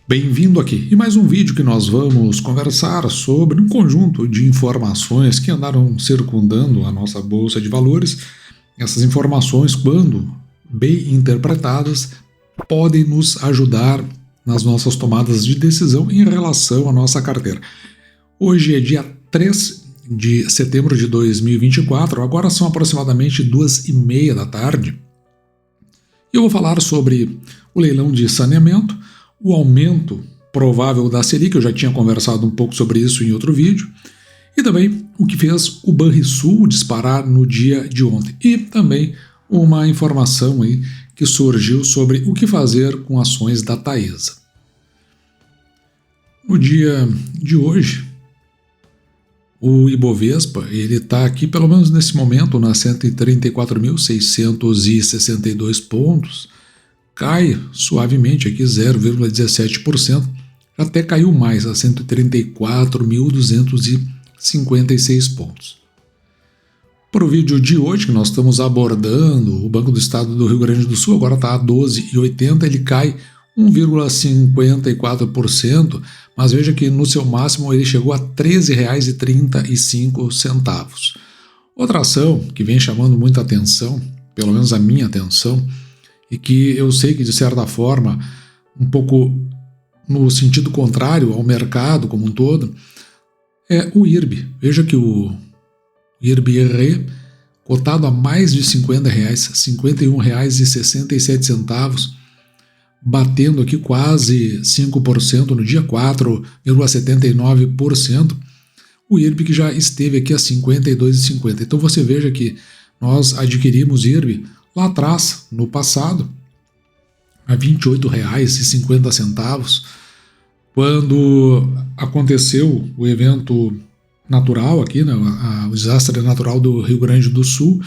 Bem-vindo aqui em mais um vídeo que nós vamos conversar sobre um conjunto de informações que andaram circundando a nossa Bolsa de Valores. Essas informações, quando bem interpretadas, podem nos ajudar nas nossas tomadas de decisão em relação à nossa carteira. Hoje é dia 3 de setembro de 2024, agora são aproximadamente 2h30 da tarde. E eu vou falar sobre o leilão de saneamento, o aumento provável da Selic, eu já tinha conversado um pouco sobre isso em outro vídeo, e também o que fez o Banrisul disparar no dia de ontem, e também uma informação aí que surgiu sobre o que fazer com ações da Taesa. No dia de hoje, o Ibovespa está aqui, pelo menos nesse momento, na 134.662 pontos, cai suavemente aqui 0,17%, até caiu mais a 134.256 pontos. Para o vídeo de hoje, que nós estamos abordando, o Banco do Estado do Rio Grande do Sul agora está a 12,80, ele cai 1,54%, mas veja que no seu máximo ele chegou a R$ 13,35. Outra ação que vem chamando muita atenção, pelo menos a minha atenção, e que eu sei que, de certa forma, um pouco no sentido contrário ao mercado como um todo, é o IRB. Veja que o IRB-RE, cotado a mais de R$ 50, R$ 51,67, batendo aqui quase 5% no dia, 4,79%, o IRB que já esteve aqui a R$ 52,50. Então você veja que nós adquirimos IRB lá atrás, no passado, a R$ 28,50, quando aconteceu o evento natural aqui, né, o desastre natural do Rio Grande do Sul,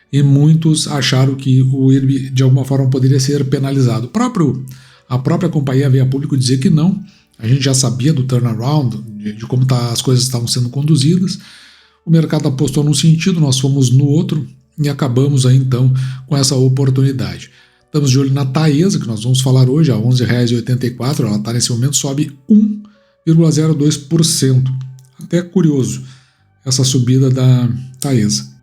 e muitos acharam que o IRB de alguma forma poderia ser penalizado. A própria companhia veio a público dizer que não, a gente já sabia do turnaround, de como as coisas estavam sendo conduzidas, o mercado apostou num sentido, nós fomos no outro, e acabamos aí então com essa oportunidade. Estamos de olho na Taesa, que nós vamos falar hoje, a R$ 11,84, ela está nesse momento, sobe 1,02%. Até curioso essa subida da Taesa.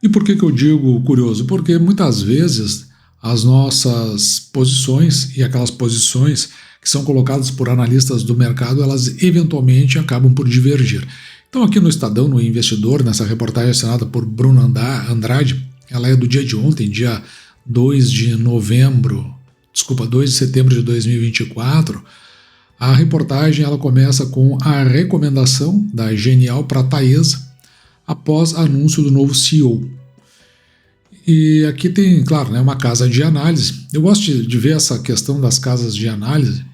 E por que eu digo curioso? Porque muitas vezes as nossas posições e aquelas posições que são colocadas por analistas do mercado, elas eventualmente acabam por divergir. Então aqui no Estadão, no Investidor, nessa reportagem assinada por Bruno Andrade, ela é do dia de ontem, dia 2 de setembro de 2024, a reportagem ela começa com a recomendação da Genial para a Taesa após anúncio do novo CEO. E aqui tem, claro, né, uma casa de análise. Eu gosto de ver essa questão das casas de análise,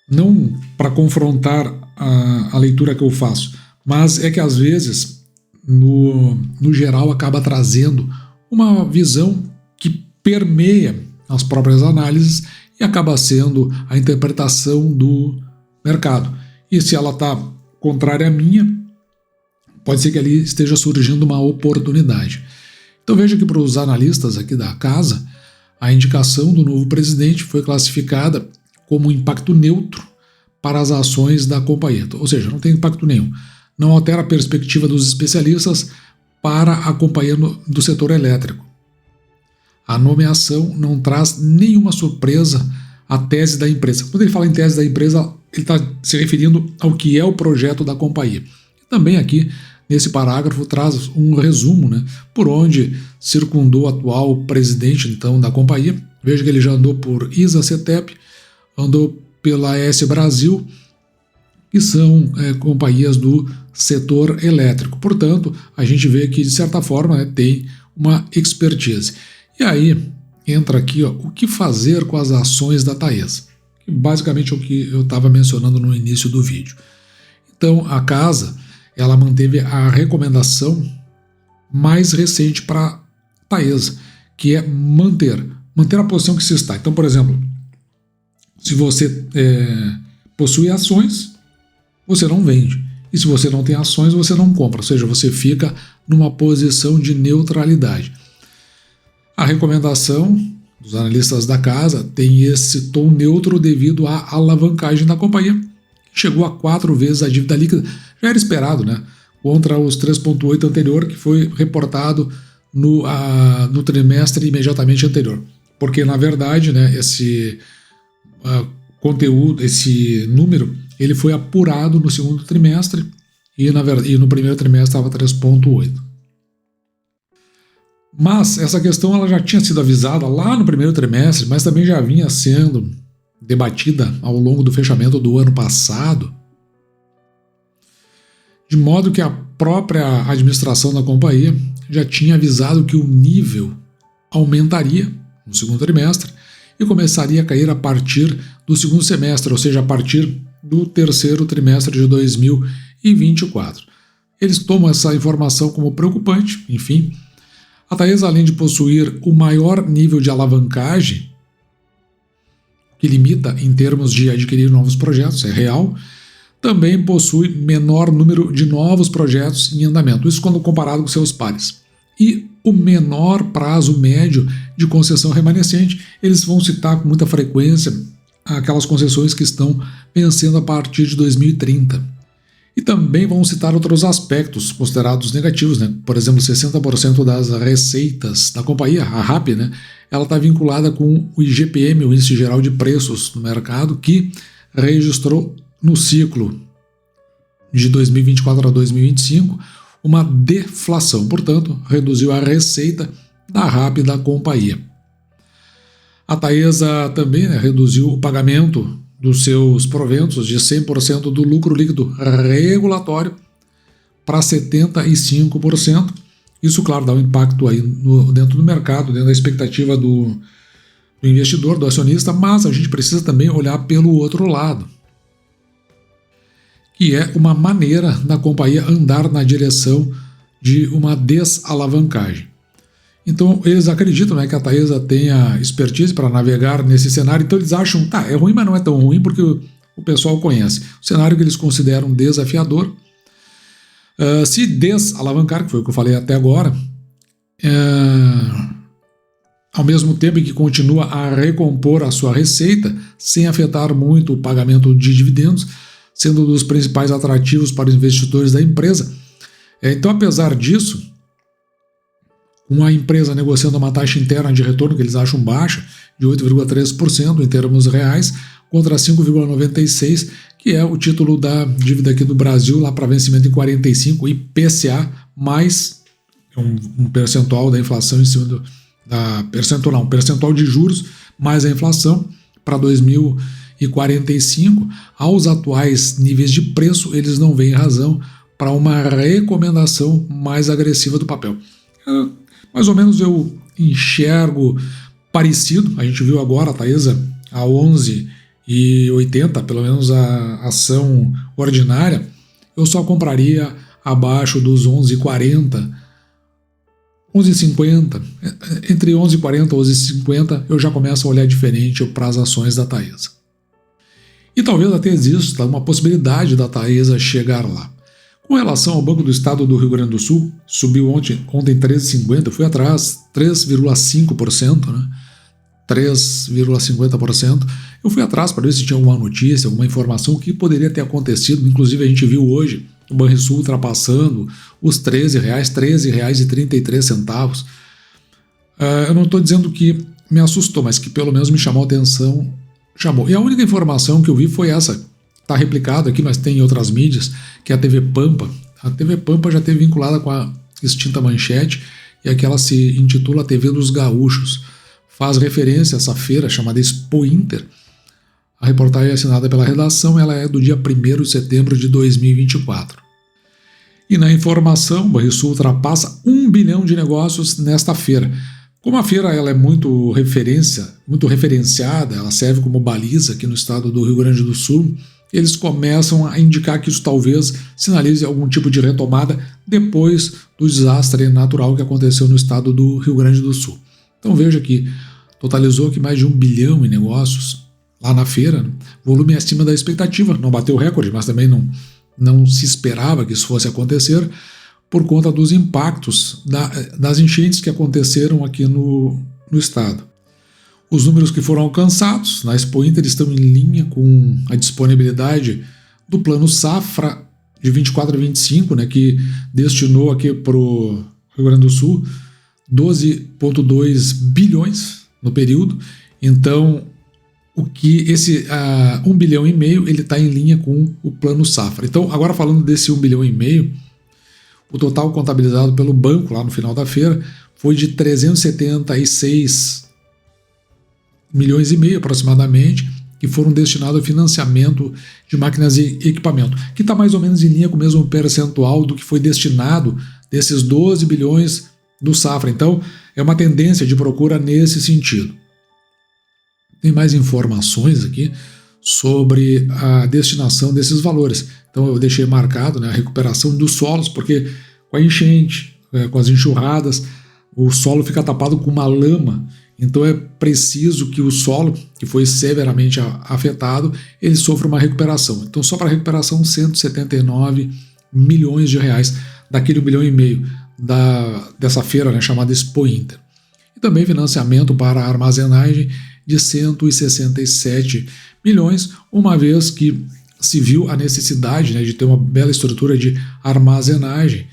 não para confrontar a leitura que eu faço, mas é que às vezes, no geral, acaba trazendo uma visão que permeia as próprias análises e acaba sendo a interpretação do mercado. E se ela está contrária à minha, pode ser que ali esteja surgindo uma oportunidade. Então veja que para os analistas aqui da casa, a indicação do novo presidente foi classificada como impacto neutro para as ações da companhia. Ou seja, não tem impacto nenhum. Não altera a perspectiva dos especialistas para a companhia do setor elétrico. A nomeação não traz nenhuma surpresa à tese da empresa. Quando ele fala em tese da empresa, ele está se referindo ao que é o projeto da companhia. E também aqui, nesse parágrafo, traz um resumo, né, por onde circundou o atual presidente então, da companhia. Veja que ele já andou por ISA-CETEP, andou pela AS Brasil, que são companhias do setor elétrico. Portanto, a gente vê que, de certa forma, tem uma expertise. E aí entra aqui o que fazer com as ações da Taesa, que basicamente é o que eu estava mencionando no início do vídeo. Então, a casa ela manteve a recomendação mais recente para a Taesa, que é manter a posição que se está. Então, por exemplo, se você possui ações, você não vende. E se você não tem ações, você não compra, ou seja, você fica numa posição de neutralidade. A recomendação dos analistas da casa tem esse tom neutro devido à alavancagem da companhia, que chegou a 4 vezes a dívida líquida. Já era esperado, né? Contra os 3,8 anterior, que foi reportado no trimestre imediatamente anterior. Porque, na verdade, né, esse conteúdo, esse número, ele foi apurado no segundo trimestre e no primeiro trimestre estava 3,8. Mas essa questão ela já tinha sido avisada lá no primeiro trimestre, mas também já vinha sendo debatida ao longo do fechamento do ano passado, de modo que a própria administração da companhia já tinha avisado que o nível aumentaria no segundo trimestre e começaria a cair a partir do segundo semestre, ou seja, a partir do terceiro trimestre de 2024. Eles tomam essa informação como preocupante, enfim. A Taesa, além de possuir o maior nível de alavancagem, que limita em termos de adquirir novos projetos, é real, também possui menor número de novos projetos em andamento, isso quando comparado com seus pares. E o menor prazo médio de concessão remanescente, eles vão citar com muita frequência aquelas concessões que estão vencendo a partir de 2030. E também vão citar outros aspectos considerados negativos, né? Por exemplo, 60% das receitas da companhia, a RAP, né? Ela está vinculada com o IGPM, o Índice Geral de Preços no mercado, que registrou no ciclo de 2024 a 2025 uma deflação, portanto, reduziu a receita da RAP da companhia. A Taesa também, né, reduziu o pagamento dos seus proventos de 100% do lucro líquido regulatório para 75%. Isso, claro, dá um impacto aí dentro do mercado, dentro da expectativa do investidor, do acionista, mas a gente precisa também olhar pelo outro lado, que é uma maneira da companhia andar na direção de uma desalavancagem. Então, eles acreditam, né, que a Taesa tenha expertise para navegar nesse cenário, então eles acham, é ruim, mas não é tão ruim porque o pessoal conhece. O cenário que eles consideram desafiador, se desalavancar, que foi o que eu falei até agora, ao mesmo tempo em que continua a recompor a sua receita, sem afetar muito o pagamento de dividendos, sendo um dos principais atrativos para os investidores da empresa. Então, apesar disso, com a empresa negociando uma taxa interna de retorno que eles acham baixa, de 8,3% em termos reais, contra 5,96%, que é o título da dívida aqui do Brasil, lá para vencimento em 45%, IPCA, mais um percentual da inflação em cima um percentual de juros, mais a inflação para 2045. Aos atuais níveis de preço, eles não veem razão para uma recomendação mais agressiva do papel. Mais ou menos eu enxergo parecido. A gente viu agora a Taesa a 11,80, pelo menos a ação ordinária. Eu só compraria abaixo dos 11,40, 11,50. Entre 11,40 e 11,50 eu já começo a olhar diferente para as ações da Taesa. E talvez até exista uma possibilidade da Taesa chegar lá. Com relação ao Banco do Estado do Rio Grande do Sul, subiu ontem 13,50, fui atrás, 3,5%, né? 3,50%. Eu fui atrás para ver se tinha alguma notícia, alguma informação que poderia ter acontecido. Inclusive a gente viu hoje o Banrisul ultrapassando os R$13, R$13,33. Eu não estou dizendo que me assustou, mas que pelo menos me chamou a atenção. Chamou. E a única informação que eu vi foi essa. Está replicado aqui, mas tem em outras mídias, que é a TV Pampa. A TV Pampa já esteve vinculada com a extinta Manchete, e aqui ela se intitula TV dos Gaúchos. Faz referência a essa feira chamada Expo Inter. A reportagem é assinada pela redação, ela é do dia 1º de setembro de 2024. E na informação, o Banrisul ultrapassa 1 bilhão de negócios nesta feira. Como a feira ela é muito referenciada, ela serve como baliza aqui no estado do Rio Grande do Sul, eles começam a indicar que isso talvez sinalize algum tipo de retomada depois do desastre natural que aconteceu no estado do Rio Grande do Sul. Então veja que totalizou aqui mais de 1 bilhão em negócios lá na feira, volume acima da expectativa, não bateu o recorde, mas também não se esperava que isso fosse acontecer por conta dos impactos das enchentes que aconteceram aqui no estado. Os números que foram alcançados na Expo Inter estão em linha com a disponibilidade do Plano Safra de 24 a 25, né, que destinou aqui para o Rio Grande do Sul 12,2 bilhões no período. Então, o que esse 1,5 bilhão ele está em linha com o Plano Safra. Então, agora falando desse 1,5 bilhão, o total contabilizado pelo banco lá no final da feira foi de 376 milhões e meio aproximadamente, que foram destinados ao financiamento de máquinas e equipamento, que está mais ou menos em linha com o mesmo percentual do que foi destinado desses 12 bilhões do Safra. Então, é uma tendência de procura nesse sentido. Tem mais informações aqui sobre a destinação desses valores. Então, eu deixei marcado, né, a recuperação dos solos, porque com a enchente, com as enxurradas, o solo fica tapado com uma lama. Então é preciso que o solo, que foi severamente afetado, ele sofra uma recuperação. Então só para a recuperação, 179 milhões de reais daquele 1,5 bilhão dessa feira, né, chamada Expo Inter. E também financiamento para armazenagem de 167 milhões, uma vez que se viu a necessidade, né, de ter uma bela estrutura de armazenagem,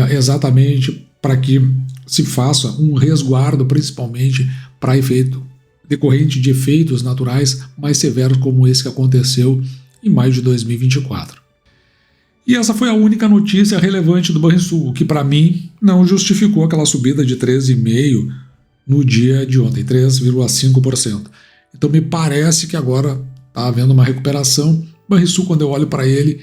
exatamente para que se faça um resguardo, principalmente para efeito decorrente de efeitos naturais mais severos como esse que aconteceu em maio de 2024. E essa foi a única notícia relevante do Banrisul, o que para mim não justificou aquela subida de 13,5% no dia de ontem, 3,5%. Então me parece que agora está havendo uma recuperação. Banrisul, quando eu olho para ele,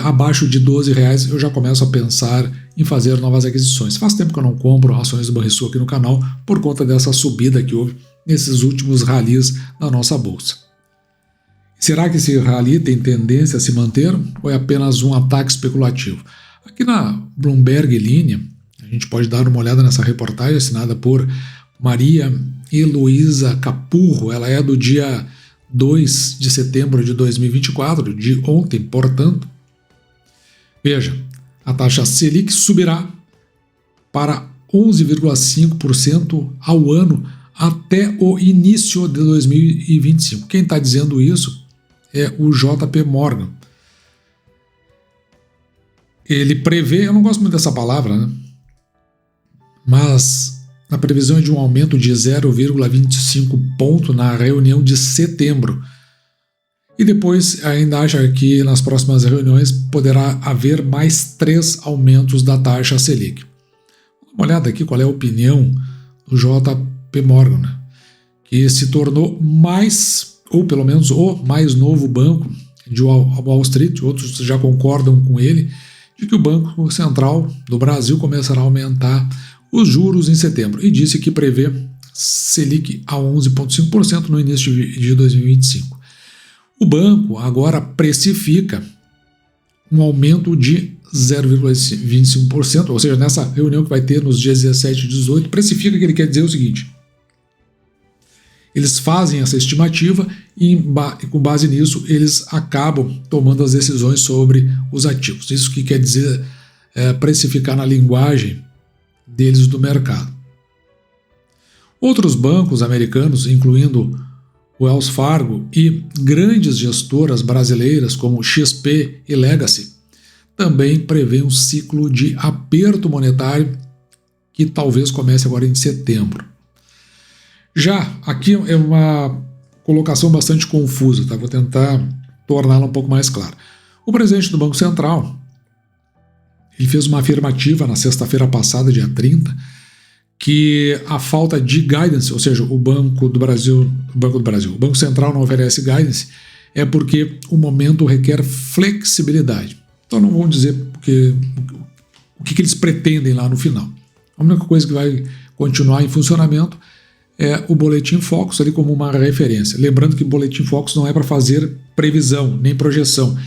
abaixo de R$12, eu já começo a pensar em fazer novas aquisições. Faz tempo que eu não compro ações do Banrisul aqui no canal por conta dessa subida que houve nesses últimos ralis na nossa bolsa. Será que esse rally tem tendência a se manter ou é apenas um ataque especulativo? Aqui na Bloomberg Linha, a gente pode dar uma olhada nessa reportagem assinada por Maria Heloísa Capurro. Ela é do dia 2 de setembro de 2024, de ontem, portanto. Veja, a taxa Selic subirá para 11,5% ao ano até o início de 2025. Quem está dizendo isso é o JP Morgan. Ele prevê, eu não gosto muito dessa palavra, né? Mas a previsão é de um aumento de 0,25 ponto na reunião de setembro. E depois ainda acha que nas próximas reuniões poderá haver mais 3 aumentos da taxa Selic. Dá uma olhada aqui qual é a opinião do JP Morgan, né? Que se tornou mais, ou pelo menos o mais novo banco de Wall Street, outros já concordam com ele, de que o Banco Central do Brasil começará a aumentar os juros em setembro, e disse que prevê Selic a 11,5% no início de 2025. O banco agora precifica um aumento de 0,25%, ou seja, nessa reunião que vai ter nos dias 17 e 18, precifica que ele quer dizer o seguinte: eles fazem essa estimativa e com base nisso eles acabam tomando as decisões sobre os ativos. Isso que quer dizer precificar na linguagem deles do mercado. Outros bancos americanos, incluindo Wells Fargo e grandes gestoras brasileiras como XP e Legacy, também prevêem um ciclo de aperto monetário que talvez comece agora em setembro. Já aqui é uma colocação bastante confusa, tá? Vou tentar torná-la um pouco mais clara. O presidente do Banco Central, ele fez uma afirmativa na sexta-feira passada, dia 30, que a falta de guidance, ou seja, o Banco Central não oferece guidance, é porque o momento requer flexibilidade. Então não vamos dizer o que eles pretendem lá no final. A única coisa que vai continuar em funcionamento é o Boletim Focus ali como uma referência. Lembrando que o Boletim Focus não é para fazer previsão, nem projeção.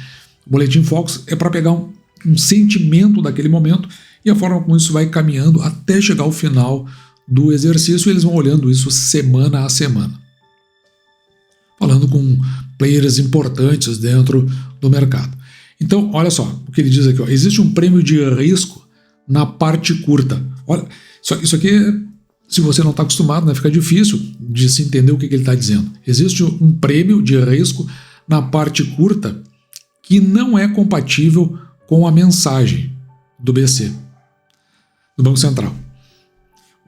O Boletim Focus é para pegar um sentimento daquele momento e a forma como isso vai caminhando até chegar ao final do exercício, eles vão olhando isso semana a semana. Falando com players importantes dentro do mercado. Então, olha só o que ele diz aqui. Ó, existe um prêmio de risco na parte curta. Olha, isso aqui se você não está acostumado, né, fica difícil de se entender o que ele está dizendo. Existe um prêmio de risco na parte curta que não é compatível com a mensagem do BC, do Banco Central.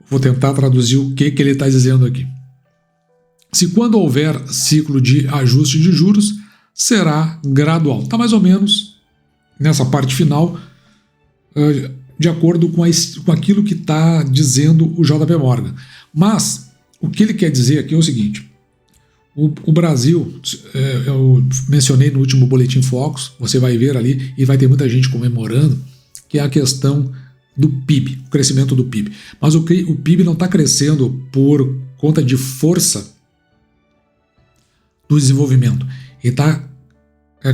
Vou tentar traduzir o que ele está dizendo aqui. Se quando houver ciclo de ajuste de juros, será gradual. Está mais ou menos nessa parte final, de acordo com aquilo que está dizendo o JP Morgan. Mas o que ele quer dizer aqui é o seguinte: o Brasil, eu mencionei no último Boletim Focus, você vai ver ali e vai ter muita gente comemorando, que é a questão do PIB, o crescimento do PIB. Mas o PIB não está crescendo por conta de força do desenvolvimento. Ele está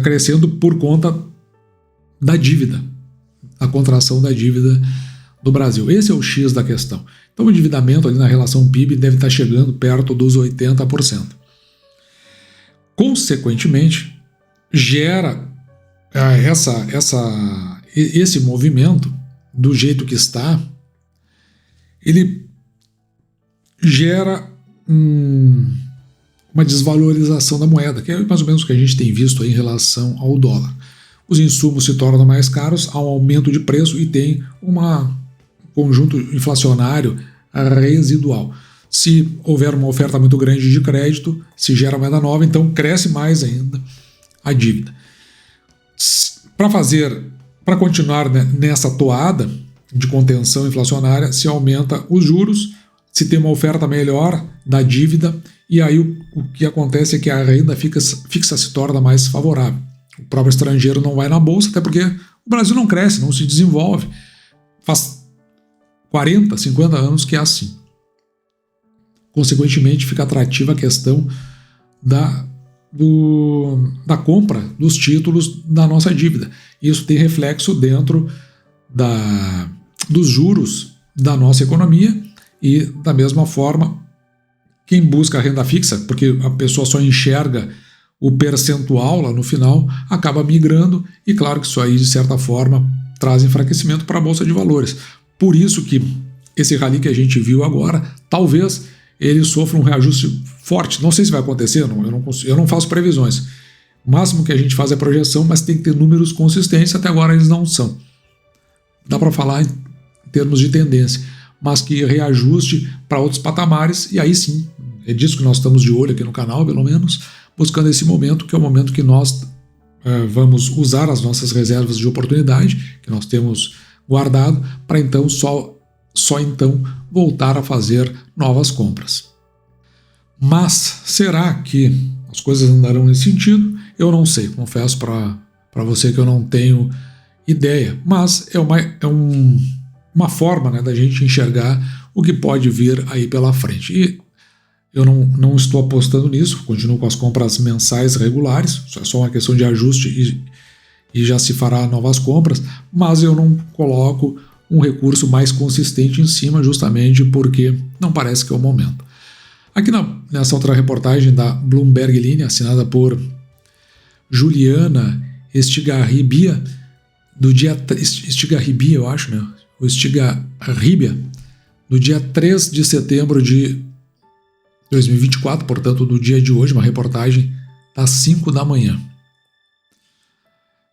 crescendo por conta da dívida, a contração da dívida do Brasil. Esse é o X da questão. Então o endividamento ali na relação PIB deve estar chegando perto dos 80%. Consequentemente, gera esse movimento do jeito que está, ele gera uma desvalorização da moeda, que é mais ou menos o que a gente tem visto aí em relação ao dólar. Os insumos se tornam mais caros, há um aumento de preço e tem um conjunto inflacionário residual. Se houver uma oferta muito grande de crédito, se gera moeda nova, então cresce mais ainda a dívida. Para continuar nessa toada de contenção inflacionária, se aumenta os juros, se tem uma oferta melhor da dívida, e aí o que acontece é que a renda fixa se torna mais favorável. O próprio estrangeiro não vai na bolsa, até porque o Brasil não cresce, não se desenvolve. Faz 40, 50 anos que é assim. Consequentemente, fica atrativa a questão da compra dos títulos da nossa dívida. Isso tem reflexo dentro dos juros da nossa economia e, da mesma forma, quem busca a renda fixa, porque a pessoa só enxerga o percentual lá no final, acaba migrando, e claro que isso aí, de certa forma, traz enfraquecimento para a Bolsa de Valores. Por isso que esse rally que a gente viu agora, talvez ele sofra um reajuste forte. Não sei se vai acontecer, eu não faço previsões. O máximo que a gente faz é projeção, mas tem que ter números consistentes, até agora eles não são. Dá para falar em termos de tendência, mas que reajuste para outros patamares, e aí sim, é disso que nós estamos de olho aqui no canal, pelo menos, buscando esse momento, que é o momento que nós vamos usar as nossas reservas de oportunidade, que nós temos guardado, para então só então voltar a fazer novas compras. Mas será que as coisas andarão nesse sentido? Eu não sei, confesso para você que eu não tenho ideia, mas é uma forma, né, da gente enxergar o que pode vir aí pela frente. E eu não estou apostando nisso, continuo com as compras mensais regulares, é só uma questão de ajuste e já se fará novas compras, mas eu não coloco um recurso mais consistente em cima, justamente porque não parece que é o momento. Aqui nessa outra reportagem da Bloomberg Linha, assinada por Juliana Estigarribia, do dia Estigarribia, eu acho, né? O Estigarribia, do dia 3 de setembro de 2024, portanto, do dia de hoje, uma reportagem das 5 da manhã.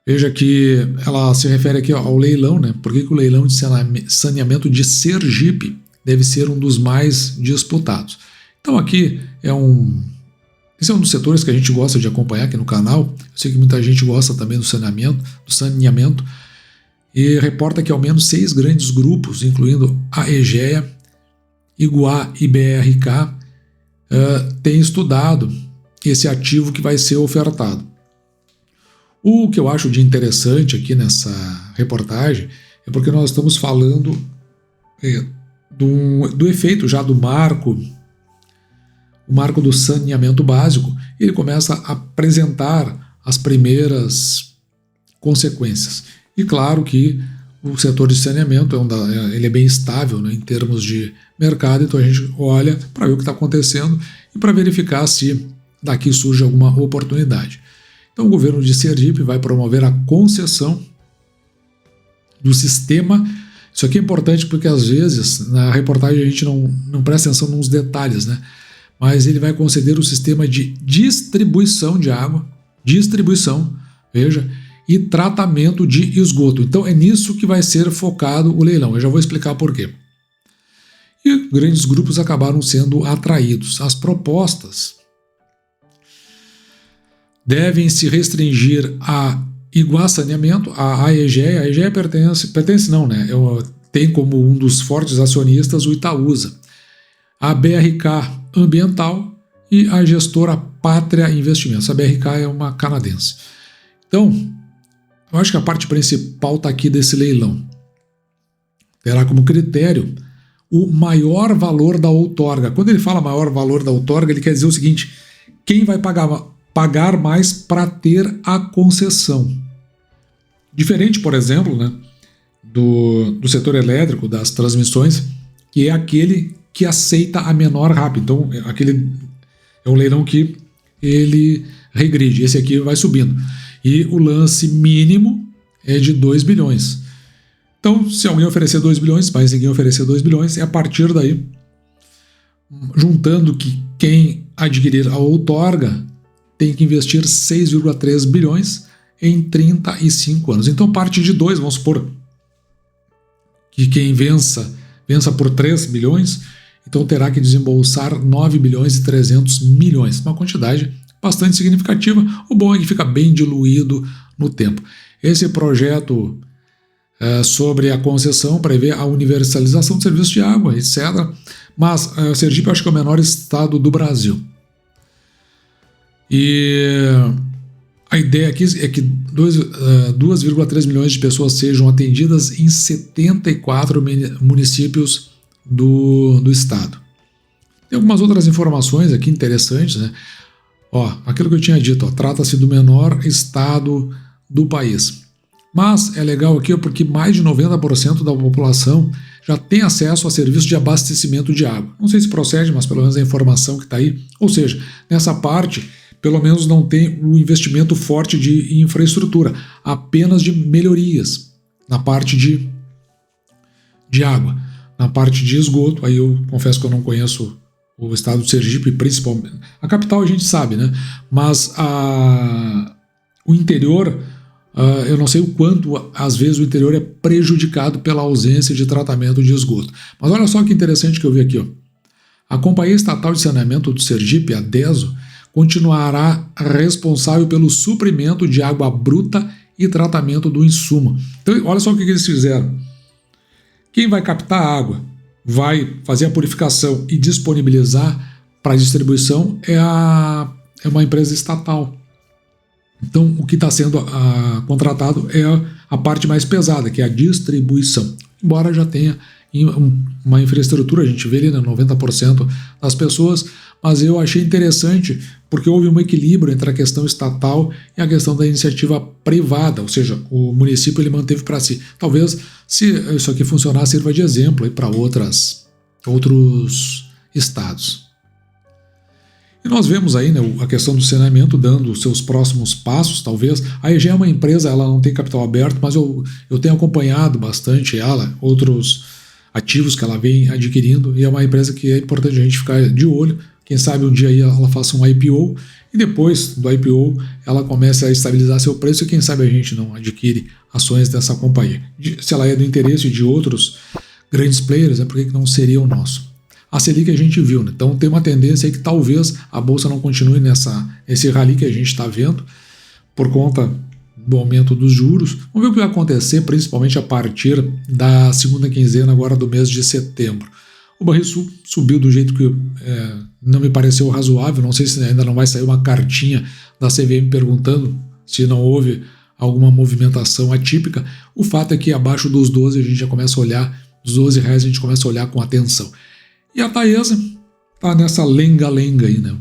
Veja que ela se refere aqui ao leilão, né? Por que o leilão de saneamento de Sergipe deve ser um dos mais disputados? Então aqui esse é um dos setores que a gente gosta de acompanhar aqui no canal. Eu sei que muita gente gosta também do saneamento, e reporta que ao menos 6 grandes grupos, incluindo a Egea, Iguá e BRK, têm estudado esse ativo que vai ser ofertado. O que eu acho de interessante aqui nessa reportagem é porque nós estamos falando do efeito já do marco, o marco do saneamento básico. Ele começa a apresentar as primeiras consequências. E claro que o setor de saneamento ele é bem estável, né, em termos de mercado, então a gente olha para ver o que está acontecendo e para verificar se daqui surge alguma oportunidade. Então o governo de Sergipe vai promover a concessão do sistema Isso aqui é importante porque às vezes na reportagem a gente não presta atenção nos detalhes, né? Mas ele vai conceder o sistema de distribuição de água, veja, e tratamento de esgoto. Então é nisso que vai ser focado o leilão. Eu já vou explicar por quê. E grandes grupos acabaram sendo atraídos. As propostas devem se restringir a Iguá Saneamento, a AEGEA. A AEGEA pertence não, né? Tem como um dos fortes acionistas o Itaúsa, a BRK Ambiental e a gestora Pátria Investimentos. A BRK é uma canadense. Então, eu acho que a parte principal está aqui desse leilão. Terá como critério o maior valor da outorga. Quando ele fala maior valor da outorga, ele quer dizer o seguinte: quem vai pagar mais para ter a concessão. Diferente, por exemplo, né, do setor elétrico, das transmissões, que é aquele que aceita a menor RAP. Então, aquele é um leilão que ele regride. Esse aqui vai subindo. E o lance mínimo é de 2 bilhões. Então, se alguém oferecer 2 bilhões, mas ninguém oferecer 2 bilhões, é a partir daí, juntando que quem adquirir a outorga tem que investir 6,3 bilhões em 35 anos. Então, parte de 2, vamos supor que quem vença por 3 bilhões, então terá que desembolsar 9 bilhões e 300 milhões. Uma quantidade bastante significativa. O bom é que fica bem diluído no tempo. Esse projeto sobre a concessão prevê a universalização do serviço de água, etc. Mas Sergipe eu acho que é o menor estado do Brasil. E a ideia aqui é que 2,3 milhões de pessoas sejam atendidas em 74 municípios do estado. Tem algumas outras informações aqui interessantes, né? Aquilo que eu tinha dito, trata-se do menor estado do país. Mas é legal aqui porque mais de 90% da população já tem acesso a serviço de abastecimento de água. Não sei se procede, mas pelo menos a informação que está aí. Ou seja, nessa parte, pelo menos não tem o investimento forte de infraestrutura, apenas de melhorias na parte de água. Na parte de esgoto, aí eu confesso que eu não conheço o estado de Sergipe, principalmente. A capital a gente sabe, né? Mas o interior, eu não sei o quanto, às vezes, o interior é prejudicado pela ausência de tratamento de esgoto. Mas olha só que interessante que eu vi aqui. A Companhia Estatal de Saneamento do Sergipe, a DESO, continuará responsável pelo suprimento de água bruta e tratamento do insumo. Então, olha só o que eles fizeram. Quem vai captar a água, vai fazer a purificação e disponibilizar para distribuição é uma empresa estatal. Então, o que está sendo contratado é a parte mais pesada, que é a distribuição. Embora já tenha uma infraestrutura, a gente vê ali, né, 90% das pessoas, mas eu achei interessante porque houve um equilíbrio entre a questão estatal e a questão da iniciativa privada, ou seja, o município ele manteve para si. Talvez, se isso aqui funcionar, sirva de exemplo para outros estados. E nós vemos aí, né, a questão do saneamento dando os seus próximos passos, talvez. A EGEA é uma empresa, ela não tem capital aberto, mas eu tenho acompanhado bastante ela, outros ativos que ela vem adquirindo, e é uma empresa que é importante a gente ficar de olho. Quem sabe um dia aí ela faça um IPO, e depois do IPO ela comece a estabilizar seu preço, e quem sabe a gente não adquire ações dessa companhia. Se ela é do interesse de outros grandes players, por que não seria o nosso? A Selic a gente viu, né? Então tem uma tendência aí que talvez a Bolsa não continue nesse rally que a gente está vendo, por conta do aumento dos juros. Vamos ver o que vai acontecer, principalmente a partir da segunda quinzena agora do mês de setembro. O Banrisul subiu do jeito que não me pareceu razoável, não sei se ainda não vai sair uma cartinha da CVM perguntando se não houve alguma movimentação atípica. O fato é que abaixo dos 12 a gente já começa a olhar, dos R$12 a gente começa a olhar com atenção. E a Taesa está nessa lenga-lenga aí, né?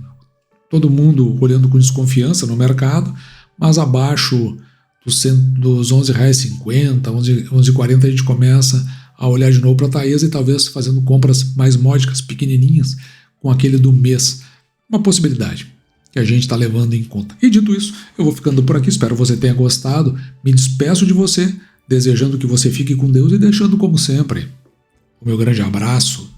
Todo mundo olhando com desconfiança no mercado, mas abaixo dos R$11,50, R$11,40 a gente começa a olhar de novo para a Taesa e talvez fazendo compras mais módicas, pequenininhas, com aquele do mês. Uma possibilidade que a gente está levando em conta. E dito isso, eu vou ficando por aqui, espero que você tenha gostado. Me despeço de você, desejando que você fique com Deus e deixando como sempre o meu grande abraço